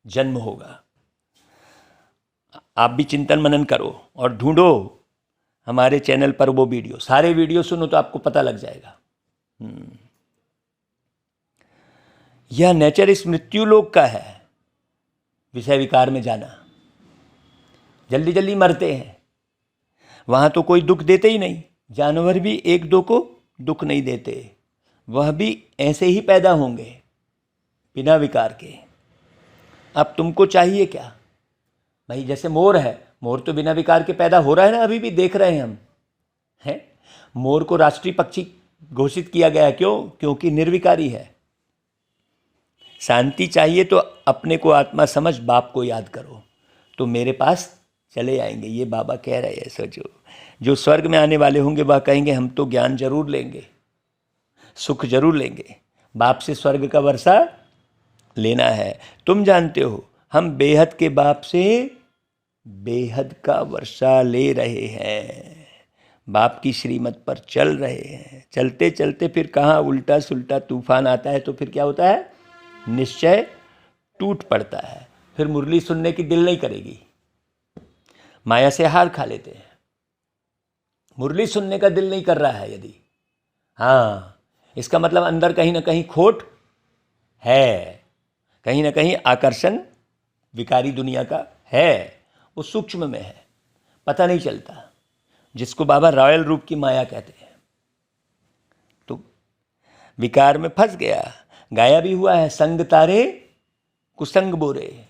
जन्म होगा। आप भी चिंतन मनन करो और ढूंढो हमारे चैनल पर वो वीडियो। सारे वीडियो सुनो तो आपको पता लग जाएगा। यह नेचर इस मृत्यु लोक का है, विषय विकार में जाना। जल्दी जल्दी मरते हैं, वहाँ तो कोई दुख देते ही नहीं। जानवर भी एक दो को दुख नहीं देते, वह भी ऐसे ही पैदा होंगे बिना विकार के। अब तुमको चाहिए क्या भाई। जैसे मोर है, मोर तो बिना विकार के पैदा हो रहा है ना, अभी भी देख रहे हैं हम, हैं। मोर को राष्ट्रीय पक्षी घोषित किया गया, क्यों? क्योंकि निर्विकारी है। शांति चाहिए तो अपने को आत्मा समझ बाप को याद करो, तो मेरे पास चले आएंगे। ये बाबा कह रहे हैं। सोचो, जो स्वर्ग में आने वाले होंगे वह कहेंगे हम तो ज्ञान जरूर लेंगे, सुख जरूर लेंगे, बाप से स्वर्ग का वर्षा लेना है। तुम जानते हो हम बेहद के बाप से बेहद का वर्षा ले रहे हैं, बाप की श्रीमत पर चल रहे हैं। चलते चलते फिर कहाँ उल्टा सुल्टा तूफान आता है तो फिर क्या होता है, निश्चय टूट पड़ता है। फिर मुरली सुनने की दिल नहीं करेगी, माया से हार खा लेते हैं। मुरली सुनने का दिल नहीं कर रहा है यदि, हाँ, इसका मतलब अंदर कहीं ना कहीं खोट है, कहीं ना कहीं आकर्षण विकारी दुनिया का है, वो सूक्ष्म में है, पता नहीं चलता, जिसको बाबा रॉयल रूप की माया कहते हैं। तो विकार में फंस गया। गाया भी हुआ है, संग तारे कुसंग बोरे,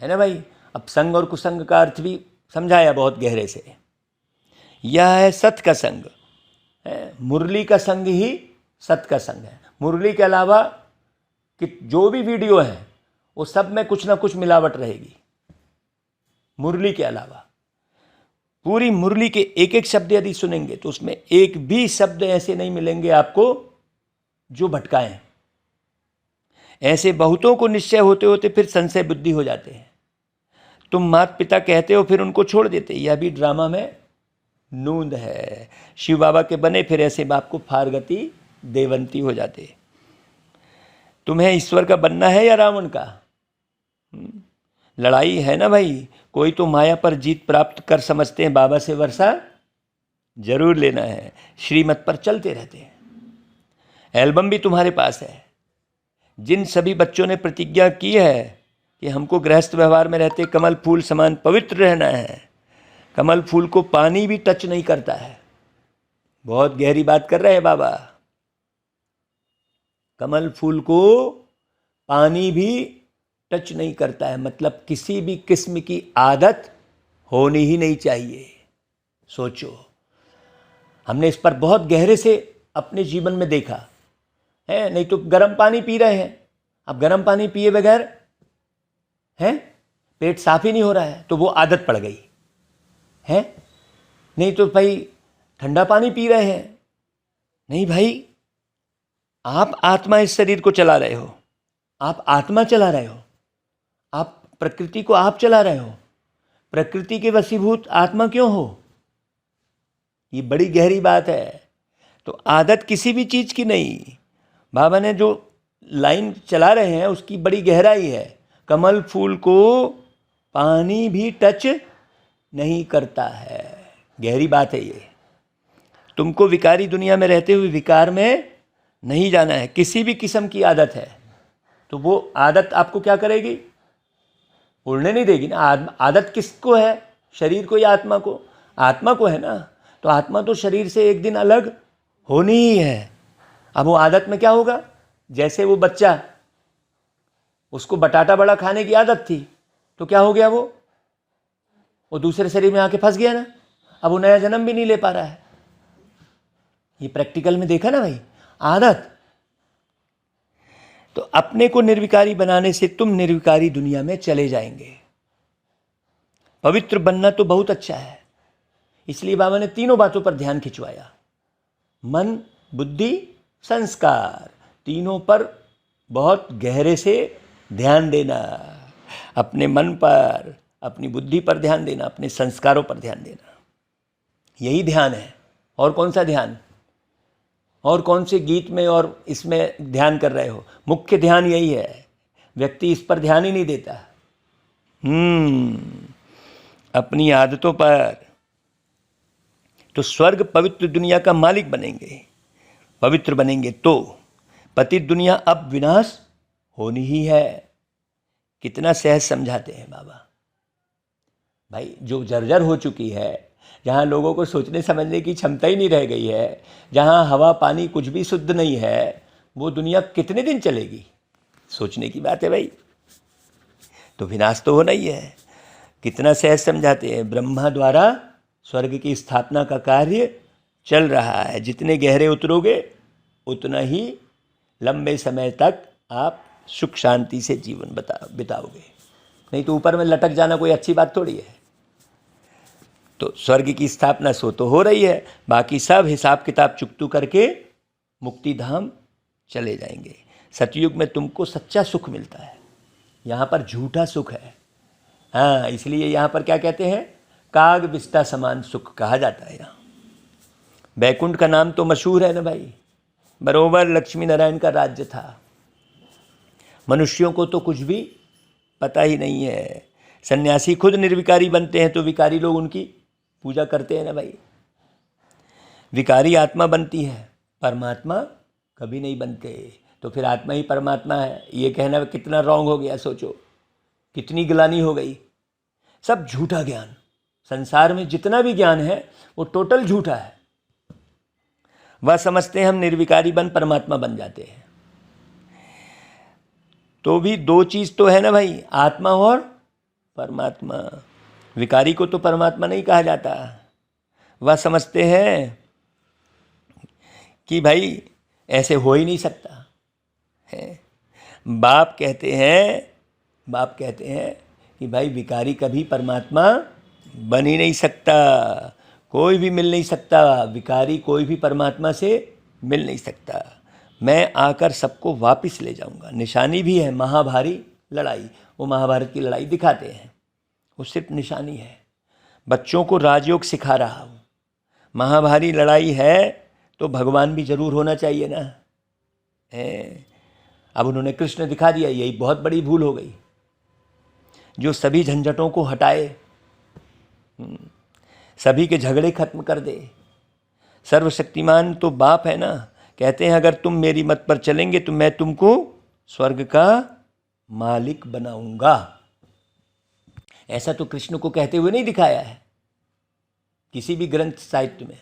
है ना भाई। अब संग और कुसंग का अर्थ भी समझाया बहुत गहरे से। यह है सत का संग, मुरली का संग ही सत का संग है। मुरली के अलावा कि जो भी वीडियो है वो सब में कुछ ना कुछ मिलावट रहेगी। मुरली के अलावा पूरी मुरली के एक एक शब्द यदि सुनेंगे तो उसमें एक भी शब्द ऐसे नहीं मिलेंगे आपको जो भटकाएं। ऐसे बहुतों को निश्चय होते होते फिर संशय बुद्धि हो जाते हैं। तुम माता पिता कहते हो फिर उनको छोड़ देते। यह भी ड्रामा में नूंद है। शिव बाबा के बने फिर ऐसे बाप को फारगति देवंती हो जाते। तुम्हें ईश्वर का बनना है या रावण का? लड़ाई है ना भाई। कोई तो माया पर जीत प्राप्त कर समझते हैं बाबा से वर्षा जरूर लेना है, श्रीमत पर चलते रहते हैं। एल्बम भी तुम्हारे पास है। जिन सभी बच्चों ने प्रतिज्ञा की है कि हमको गृहस्थ व्यवहार में रहते कमल फूल समान पवित्र रहना है, कमल फूल को पानी भी टच नहीं करता है। बहुत गहरी बात कर रहे हैं बाबा। कमल फूल को पानी भी टच नहीं करता है, मतलब किसी भी किस्म की आदत होनी ही नहीं चाहिए। सोचो, हमने इस पर बहुत गहरे से अपने जीवन में देखा है। नहीं तो गर्म पानी पी रहे हैं, अब गर्म पानी पिए बगैर है पेट साफ ही नहीं हो रहा है, तो वो आदत पड़ गई है। नहीं तो भाई ठंडा पानी पी रहे हैं, नहीं भाई, आप आत्मा इस शरीर को चला रहे हो, आप आत्मा चला रहे हो, आप प्रकृति को आप चला रहे हो। प्रकृति के वशीभूत आत्मा क्यों हो? ये बड़ी गहरी बात है। तो आदत किसी भी चीज की नहीं। बाबा ने जो लाइन चला रहे हैं उसकी बड़ी गहराई है। कमल फूल को पानी भी टच नहीं करता है। गहरी बात है ये। तुमको विकारी दुनिया में रहते हुए विकार में नहीं जाना है। किसी भी किस्म की आदत है तो वो आदत आपको क्या करेगी? उड़ने नहीं देगी ना। आदत किसको है? शरीर को या आत्मा को? आत्मा को है ना। तो आत्मा तो शरीर से एक दिन अलग होनी ही है। अब वो आदत में क्या होगा? जैसे वो बच्चा, उसको बटाटा बड़ा खाने की आदत थी, तो क्या हो गया? वो दूसरे शरीर में आके फंस गया ना। अब वो नया जन्म भी नहीं ले पा रहा है। ये प्रैक्टिकल में देखा ना भाई, आदत। तो अपने को निर्विकारी बनाने से तुम निर्विकारी दुनिया में चले जाएंगे। पवित्र बनना तो बहुत अच्छा है, इसलिए बाबा ने तीनों बातों पर ध्यान खिंचवाया। मन, बुद्धि, संस्कार, तीनों पर बहुत गहरे से ध्यान देना। अपने मन पर, अपनी बुद्धि पर ध्यान देना, अपने संस्कारों पर ध्यान देना। यही ध्यान है। और कौन सा ध्यान? और कौन से गीत में और इसमें ध्यान कर रहे हो? मुख्य ध्यान यही है। व्यक्ति इस पर ध्यान ही नहीं देता। अपनी आदतों पर। तो स्वर्ग पवित्र दुनिया का मालिक बनेंगे। पवित्र बनेंगे तो पतित दुनिया अब विनाश होनी ही है। कितना सहज समझाते हैं बाबा भाई। जो जर्जर हो चुकी है, जहाँ लोगों को सोचने समझने की क्षमता ही नहीं रह गई है, जहाँ हवा पानी कुछ भी शुद्ध नहीं है, वो दुनिया कितने दिन चलेगी? सोचने की बात है भाई। तो विनाश तो होना ही है। कितना सहज समझाते हैं। ब्रह्मा द्वारा स्वर्ग की स्थापना का कार्य चल रहा है। जितने गहरे उतरोगे उतना ही लंबे समय तक आप सुख शांति से जीवन बिताओगे। नहीं तो ऊपर में लटक जाना कोई अच्छी बात थोड़ी है। तो स्वर्ग की स्थापना सो तो हो रही है, बाकी सब हिसाब किताब चुकतू करके मुक्ति धाम चले जाएंगे। सतयुग में तुमको सच्चा सुख मिलता है, यहाँ पर झूठा सुख है। हाँ, इसलिए यहाँ पर क्या कहते हैं, काग बिस्टा समान सुख कहा जाता है। यहाँ बैकुंठ का नाम तो मशहूर है ना भाई, बरोबर लक्ष्मी नारायण का राज्य था। मनुष्यों को तो कुछ भी पता ही नहीं है। सन्यासी खुद निर्विकारी बनते हैं तो विकारी लोग उनकी पूजा करते हैं ना भाई। विकारी आत्मा बनती है, परमात्मा कभी नहीं बनते। तो फिर आत्मा ही परमात्मा है, ये कहना कितना रॉन्ग हो गया। सोचो कितनी गिलानी हो गई। सब झूठा ज्ञान, संसार में जितना भी ज्ञान है वो टोटल झूठा है। वह समझते हैं हम निर्विकारी बन परमात्मा बन जाते हैं। तो भी दो चीज़ तो है ना भाई, आत्मा और परमात्मा। विकारी को तो परमात्मा नहीं कहा जाता। वह समझते हैं कि भाई ऐसे हो ही नहीं सकता है। बाप कहते हैं कि भाई विकारी कभी परमात्मा बन ही नहीं सकता, कोई भी मिल नहीं सकता। विकारी कोई भी परमात्मा से मिल नहीं सकता। मैं आकर सबको वापस ले जाऊंगा। निशानी भी है महाभारी लड़ाई, वो महाभारत की लड़ाई दिखाते हैं, वो सिर्फ निशानी है। बच्चों को राजयोग सिखा रहा हूँ। महाभारी लड़ाई है तो भगवान भी जरूर होना चाहिए ना है। अब उन्होंने कृष्ण दिखा दिया, यही बहुत बड़ी भूल हो गई। जो सभी झंझटों को हटाए, सभी के झगड़े खत्म कर दे। सर्वशक्तिमान तो बाप है ना। कहते हैं अगर तुम मेरी मत पर चलेंगे तो मैं तुमको स्वर्ग का मालिक बनाऊंगा। ऐसा तो कृष्ण को कहते हुए नहीं दिखाया है किसी भी ग्रंथ साहित्य में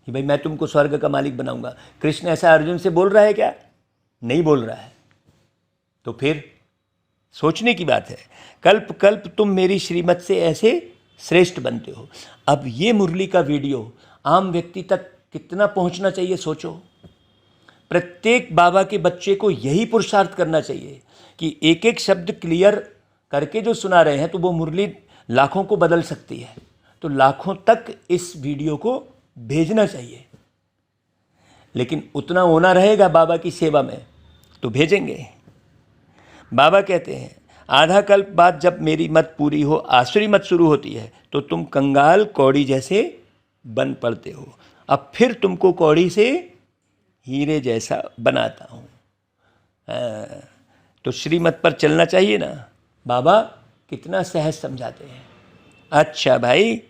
कि भाई मैं तुमको स्वर्ग का मालिक बनाऊंगा। कृष्ण ऐसा अर्जुन से बोल रहा है क्या? नहीं बोल रहा है। तो फिर सोचने की बात है। कल्प कल्प तुम मेरी श्रीमत से ऐसे श्रेष्ठ बनते हो। अब ये मुरली का वीडियो आम व्यक्ति तक कितना पहुंचना चाहिए सोचो। प्रत्येक बाबा के बच्चे को यही पुरुषार्थ करना चाहिए कि एक एक शब्द क्लियर करके जो सुना रहे हैं तो वो मुरली लाखों को बदल सकती है। तो लाखों तक इस वीडियो को भेजना चाहिए। लेकिन उतना होना रहेगा बाबा की सेवा में तो भेजेंगे। बाबा कहते हैं आधा कल्प बाद जब मेरी मत पूरी हो, आसुरी मत शुरू होती है तो तुम कंगाल कौड़ी जैसे बन पड़ते हो। अब फिर तुमको कौड़ी से हीरे जैसा बनाता हूँ। तो श्रीमत पर चलना चाहिए ना। बाबा कितना सहज समझाते हैं। अच्छा भाई,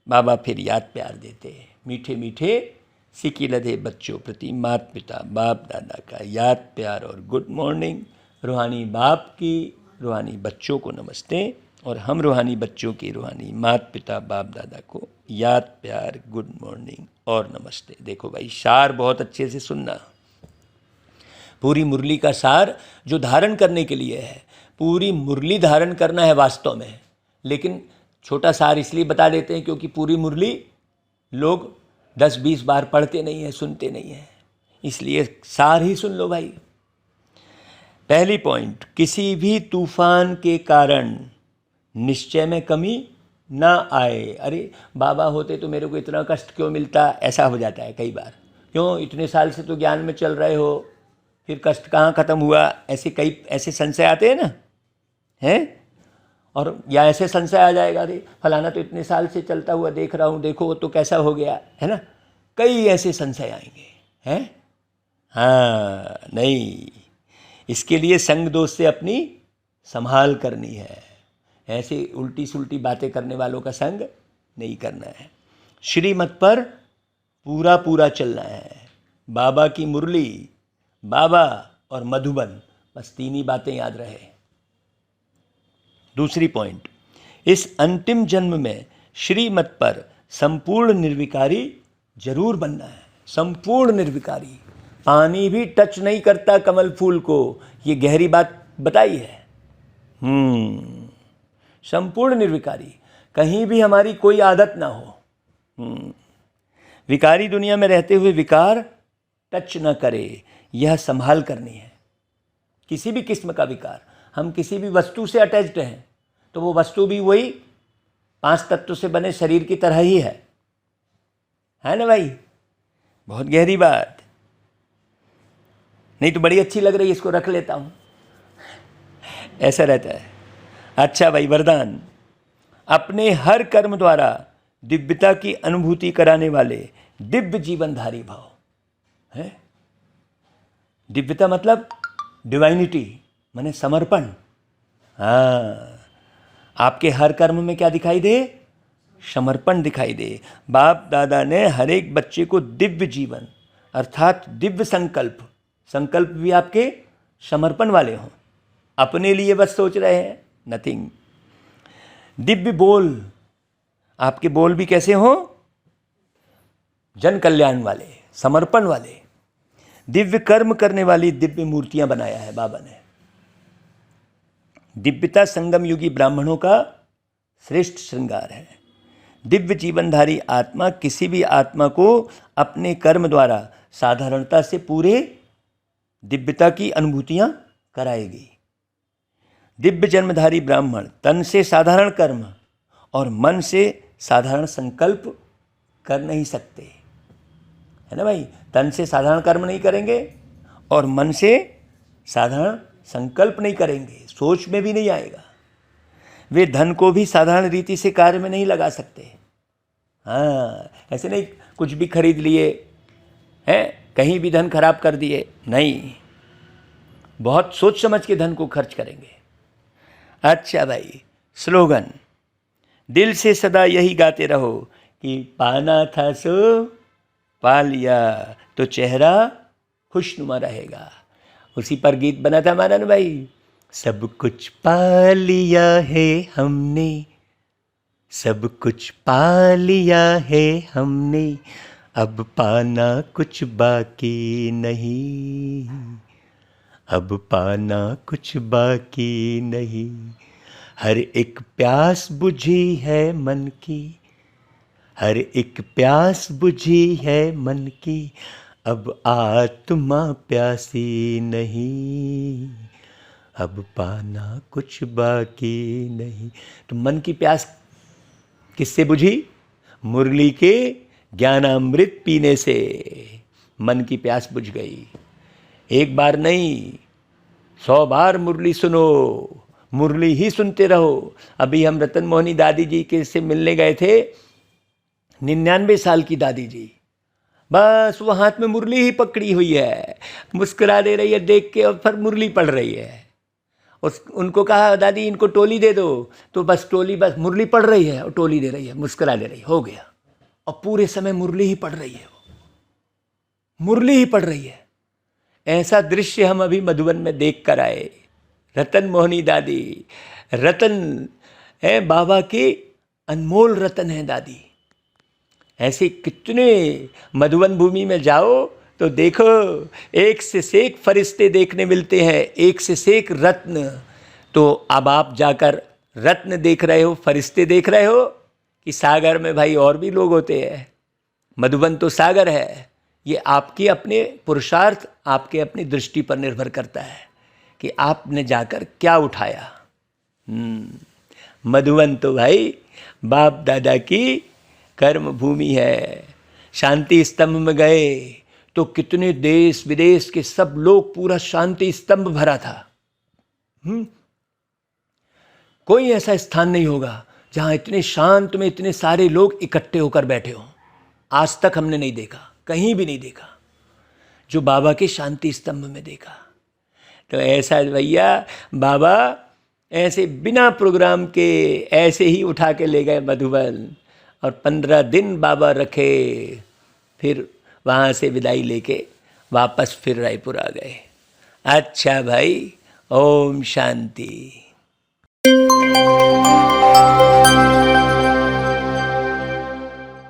बाबा फिर याद प्यार देते हैं। मीठे मीठे सिकी लधे बच्चों प्रति माता पिता बाप दादा का याद प्यार और गुड मॉर्निंग। रूहानी बाप की रूहानी बच्चों को नमस्ते और हम रूहानी बच्चों की रूहानी माता पिता बाप दादा को याद प्यार गुड मॉर्निंग और नमस्ते। देखो भाई, सार बहुत अच्छे से सुनना। पूरी मुरली का सार जो धारण करने के लिए है, पूरी मुरली धारण करना है वास्तव में। लेकिन छोटा सार इसलिए बता देते हैं क्योंकि पूरी मुरली लोग 10-20 बार पढ़ते नहीं हैं, सुनते नहीं हैं। इसलिए सार ही सुन लो भाई। पहली पॉइंट, किसी भी तूफान के कारण निश्चय में कमी ना आए। अरे बाबा होते तो मेरे को इतना कष्ट क्यों मिलता, ऐसा हो जाता है कई बार। क्यों, इतने साल से तो ज्ञान में चल रहे हो, फिर कष्ट कहाँ ख़त्म हुआ। ऐसे कई ऐसे संशय आते हैं ना, हैं। और या ऐसे संशय आ जाएगा, अरे फलाना तो इतने साल से चलता हुआ देख रहा हूँ, देखो वो तो कैसा हो गया है ना। कई ऐसे संशय आएंगे, हैं। हाँ, नहीं, इसके लिए संग दोष से अपनी संभाल करनी है। ऐसे उल्टी सुल्टी बातें करने वालों का संग नहीं करना है। श्रीमत पर पूरा पूरा चलना है। बाबा की मुरली, बाबा और मधुबन, बस 3 ही बातें याद रहे। दूसरी पॉइंट, इस अंतिम जन्म में श्रीमत पर संपूर्ण निर्विकारी जरूर बनना है। संपूर्ण निर्विकारी, पानी भी टच नहीं करता कमल फूल को, ये गहरी बात बताई है। संपूर्ण निर्विकारी, कहीं भी हमारी कोई आदत ना हो। विकारी दुनिया में रहते हुए विकार टच न करे, यह संभाल करनी है। किसी भी किस्म का विकार, हम किसी भी वस्तु से अटैच्ड हैं तो वो वस्तु भी वही 5 तत्वों से बने शरीर की तरह ही है ना भाई? बहुत गहरी बात, नहीं तो बड़ी अच्छी लग रही है, इसको रख लेता हूँ, ऐसा रहता है। अच्छा भाई, वरदान, अपने हर कर्म द्वारा दिव्यता की अनुभूति कराने वाले दिव्य जीवनधारी भाव है। दिव्यता मतलब डिवाइनिटी, माने समर्पण। हाँ, आपके हर कर्म में क्या दिखाई दे? समर्पण दिखाई दे। बाप दादा ने हर एक बच्चे को दिव्य जीवन अर्थात दिव्य संकल्प भी आपके समर्पण वाले हों। अपने लिए बस सोच रहे हैं, नथिंग। दिव्य बोल, आपके बोल भी कैसे हों? जन कल्याण वाले, समर्पण वाले। दिव्य कर्म करने वाली दिव्य मूर्तियां बनाया है बाबा ने। दिव्यता संगम युगी ब्राह्मणों का श्रेष्ठ श्रृंगार है। दिव्य जीवनधारी आत्मा किसी भी आत्मा को अपने कर्म द्वारा साधारणता से पूरे दिव्यता की अनुभूतियां कराएगी। दिव्य जन्मधारी ब्राह्मण तन से साधारण कर्म और मन से साधारण संकल्प कर नहीं सकते, है ना भाई? तन से साधारण कर्म नहीं करेंगे और मन से साधारण संकल्प नहीं करेंगे, सोच में भी नहीं आएगा। वे धन को भी साधारण रीति से कार्य में नहीं लगा सकते। हाँ, ऐसे नहीं कुछ भी खरीद लिए हैं, कहीं भी धन खराब कर दिए, नहीं, बहुत सोच समझ के धन को खर्च करेंगे। अच्छा भाई, स्लोगन, दिल से सदा यही गाते रहो कि पाना था सो पा लिया, तो चेहरा खुशनुमा रहेगा। उसी पर गीत बना था हमारा ना भाई, सब कुछ पा लिया है हमने, सब कुछ पा लिया है हमने, अब पाना कुछ बाकी नहीं, अब पाना कुछ बाकी नहीं। हर एक प्यास बुझी है मन की, हर एक प्यास बुझी है मन की, अब आत्मा प्यासी नहीं, अब पाना कुछ बाकी नहीं। तो मन की प्यास किससे बुझी? मुरली के ज्ञानामृत पीने से मन की प्यास बुझ गई। एक बार नहीं, 100 बार मुरली सुनो, मुरली ही सुनते रहो। अभी हम रतन मोहनी दादी जी के से मिलने गए थे, 99 साल की दादी जी, बस वो हाथ में मुरली ही पकड़ी हुई है, मुस्कुरा दे रही है देख के, और फिर मुरली पढ़ रही है। उनको कहा दादी इनको टोली दे दो, तो बस टोली, बस मुरली पढ़ रही है और टोली दे रही है, मुस्कुरा दे रही है, हो गया। और पूरे समय मुरली ही पढ़ रही है, वो मुरली ही पढ़ रही है। ऐसा दृश्य हम अभी मधुबन में देख कर आए। रतन मोहनी दादी रतन है, बाबा की अनमोल रतन है दादी। ऐसे कितने मधुबन भूमि में जाओ तो देखो, एक से सेक फरिश्ते देखने मिलते हैं, एक से सेक रत्न। तो अब आप जाकर रत्न देख रहे हो, फरिश्ते देख रहे हो, कि सागर में भाई और भी लोग होते हैं। मधुबन तो सागर है। ये आपकी अपने पुरुषार्थ, आपके अपनी दृष्टि पर निर्भर करता है कि आपने जाकर क्या उठाया। मधुबन तो भाई बाप दादा की कर्म भूमि है। शांति स्तंभ में गए तो कितने देश विदेश के सब लोग, पूरा शांति स्तंभ भरा था। कोई ऐसा स्थान नहीं होगा जहां इतने शांत में इतने सारे लोग इकट्ठे होकर बैठे हों। आज तक हमने नहीं देखा, कहीं भी नहीं देखा जो बाबा के शांति स्तंभ में देखा। तो ऐसा भैया बाबा ऐसे बिना प्रोग्राम के ऐसे ही उठा के ले गए मधुबन, और 15 दिन बाबा रखे, फिर वहाँ से विदाई लेके वापस फिर रायपुर आ गए। अच्छा भाई, ओम शांति।